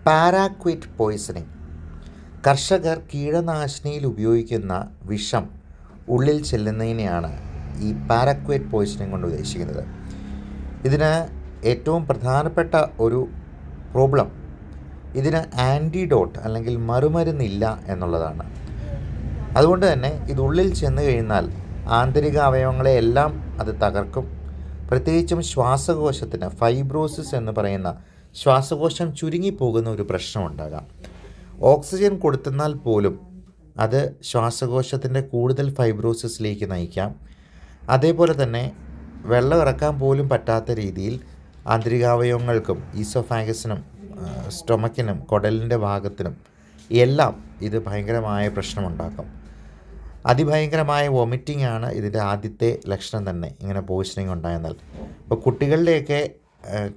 പാരാക്വിറ്റ് poisoning. കർഷകർ കീടനാശിനിയിൽ ഉപയോഗിക്കുന്ന വിഷം ഉള്ളിൽ ചെല്ലുന്നതിനെയാണ് ഈ പാരാക്വിറ്റ് പോയ്സണിങ് കൊണ്ട് ഉദ്ദേശിക്കുന്നത്. ഇതിന് ഏറ്റവും പ്രധാനപ്പെട്ട ഒരു പ്രോബ്ലം ഇതിന് ആൻറ്റിഡോട്ട് അല്ലെങ്കിൽ മറുമരുന്നില്ല എന്നുള്ളതാണ്. അതുകൊണ്ട് തന്നെ ഇതുള്ളിൽ ചെന്ന് കഴിഞ്ഞാൽ ആന്തരിക അവയവങ്ങളെയെല്ലാം അത് തകർക്കും. പ്രത്യേകിച്ചും ശ്വാസകോശത്തിന് ഫൈബ്രോസിസ് എന്ന് പറയുന്ന ശ്വാസകോശം ചുരുങ്ങിപ്പോകുന്ന ഒരു പ്രശ്നമുണ്ടാകാം. ഓക്സിജൻ കൊടുത്തെന്നാൽ പോലും അത് ശ്വാസകോശത്തിൻ്റെ കൂടുതൽ ഫൈബ്രോസിസിലേക്ക് നയിക്കാം. അതേപോലെ തന്നെ വെള്ളം ഇറക്കാൻ പോലും പറ്റാത്ത രീതിയിൽ ആന്തരികാവയവങ്ങൾക്കും ഈസോഫാഗസിനും സ്റ്റൊമക്കിനും കുടലിൻ്റെ ഭാഗത്തിനും എല്ലാം ഇത് ഭയങ്കരമായ പ്രശ്നമുണ്ടാക്കും. അതിഭയങ്കരമായ വൊമിറ്റിംഗ് ആണ് ഇതിൻ്റെ ആദ്യത്തെ ലക്ഷണം തന്നെ, ഇങ്ങനെ പോയ്സണിങ് ഉണ്ടായെന്നാൽ. അപ്പോൾ കുട്ടികളുടെയൊക്കെ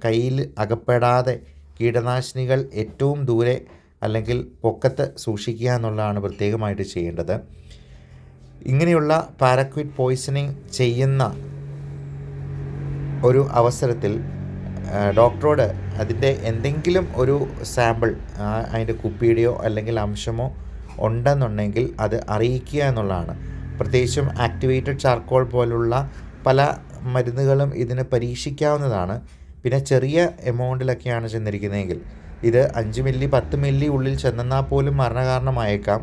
കയ്യിൽ അകപ്പെടാതെ കീടനാശിനികൾ ഏറ്റവും ദൂരെ അല്ലെങ്കിൽ പൊക്കത്ത് സൂക്ഷിക്കുക എന്നുള്ളതാണ് പ്രത്യേകമായിട്ട് ചെയ്യേണ്ടത്. ഇങ്ങനെയുള്ള പാരാക്വിറ്റ് പോയ്സണിങ് ചെയ്യുന്ന ഒരു അവസരത്തിൽ ഡോക്ടറോട് അതിൻ്റെ എന്തെങ്കിലും ഒരു സാമ്പിൾ അതിൻ്റെ കുപ്പിയുടെയോ അല്ലെങ്കിൽ അംശമോ ഉണ്ടെന്നുണ്ടെങ്കിൽ അത് അറിയിക്കുക എന്നുള്ളതാണ്. പ്രത്യേകിച്ചും ആക്ടിവേറ്റഡ് ചാർക്കോൾ പോലുള്ള പല മരുന്നുകളും ഇതിന് പരീക്ഷിക്കാവുന്നതാണ്. പിന്നെ ചെറിയ എമൗണ്ടിലൊക്കെയാണ് ചെന്നിരിക്കുന്നതെങ്കിൽ ഇത് 5 മില്ലി 10 മില്ലി ഉള്ളിൽ ചെന്നാൽ പോലും മരണകാരണമായേക്കാം.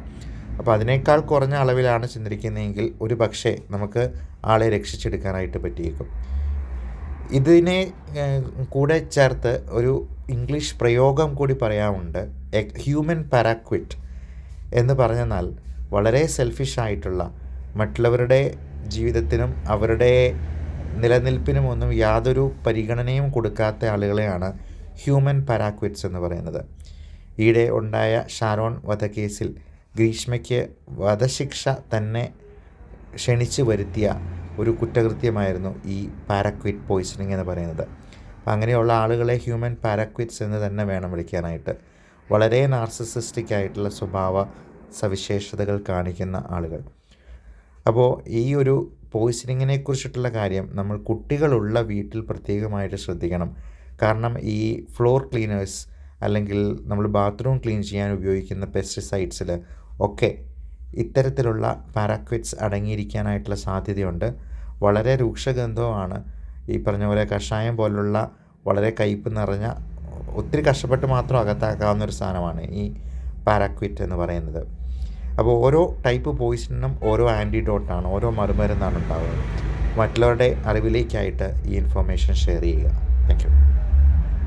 അപ്പോൾ അതിനേക്കാൾ കുറഞ്ഞ അളവിലാണ് ചെന്നിരിക്കുന്നതെങ്കിൽ ഒരു പക്ഷേ നമുക്ക് ആളെ രക്ഷിച്ചെടുക്കാനായിട്ട് പറ്റിയേക്കും. ഇതിനെ കൂടെ ചേർത്ത് ഒരു ഇംഗ്ലീഷ് പ്രയോഗം കൂടി പറയാറുണ്ട്, ഹ്യൂമൻ പാരാക്വിറ്റ് എന്ന് പറഞ്ഞാൽ വളരെ സെൽഫിഷായിട്ടുള്ള, മറ്റുള്ളവരുടെ ജീവിതത്തിനും അവരുടെ നിലനിൽപ്പിനുമൊന്നും യാതൊരു പരിഗണനയും കൊടുക്കാത്ത ആളുകളെയാണ് ഹ്യൂമൻ പാരാക്വിറ്റ്സ് എന്ന് പറയുന്നത്. ഈയിടെ ഉണ്ടായ ഷാരോൺ വധക്കേസിൽ ഗ്രീഷ്മയ്ക്ക് വധശിക്ഷ തന്നെ ക്ഷണിച്ചു വരുത്തിയ ഒരു കുറ്റകൃത്യമായിരുന്നു ഈ പാരാക്വിറ്റ് പോയ്സണിങ് എന്ന് പറയുന്നത്. അപ്പം അങ്ങനെയുള്ള ആളുകളെ ഹ്യൂമൻ പാരാക്വിറ്റ്സ് എന്ന് തന്നെ വേണം വിളിക്കാനായിട്ട്. വളരെ നാർസിസിസ്റ്റിക് ആയിട്ടുള്ള സ്വഭാവ സവിശേഷതകൾ കാണിക്കുന്ന ആളുകൾ. അപ്പോൾ ഈ ഒരു പോയ്സണിങ്ങിനെ കുറിച്ചിട്ടുള്ള കാര്യം നമ്മൾ കുട്ടികളുള്ള വീട്ടിൽ പ്രത്യേകമായിട്ട് ശ്രദ്ധിക്കണം. കാരണം ഈ ഫ്ലോർ ക്ലീനേഴ്സ് അല്ലെങ്കിൽ നമ്മൾ ബാത്റൂം ക്ലീൻ ചെയ്യാൻ ഉപയോഗിക്കുന്ന പെസ്റ്റിസൈഡ്സിൽ ഒക്കെ ഇത്തരത്തിലുള്ള പാരാക്വിറ്റ്സ് അടങ്ങിയിരിക്കാനായിട്ടുള്ള സാധ്യതയുണ്ട്. വളരെ രൂക്ഷഗന്ധവുമാണ്. ഈ പറഞ്ഞ പോലെ കഷായം പോലുള്ള വളരെ കയ്പ്പ് നിറഞ്ഞ, ഒത്തിരി കഷ്ടപ്പെട്ട് മാത്രം അകത്താക്കാവുന്ന ഒരു സാധനമാണ് ഈ പാരാക്വിറ്റ് എന്ന് പറയുന്നത്. അപ്പോൾ ഓരോ ടൈപ്പ് പോയ്സണിനും ഓരോ ആൻറ്റിഡോട്ടാണ്, ഓരോ മറുമരുന്നാണ് ഉണ്ടാവുന്നത്. മറ്റുള്ളവരുടെ അറിവിലേക്കായിട്ട് ഈ ഇൻഫർമേഷൻ ഷെയർ ചെയ്യുക. Thank you.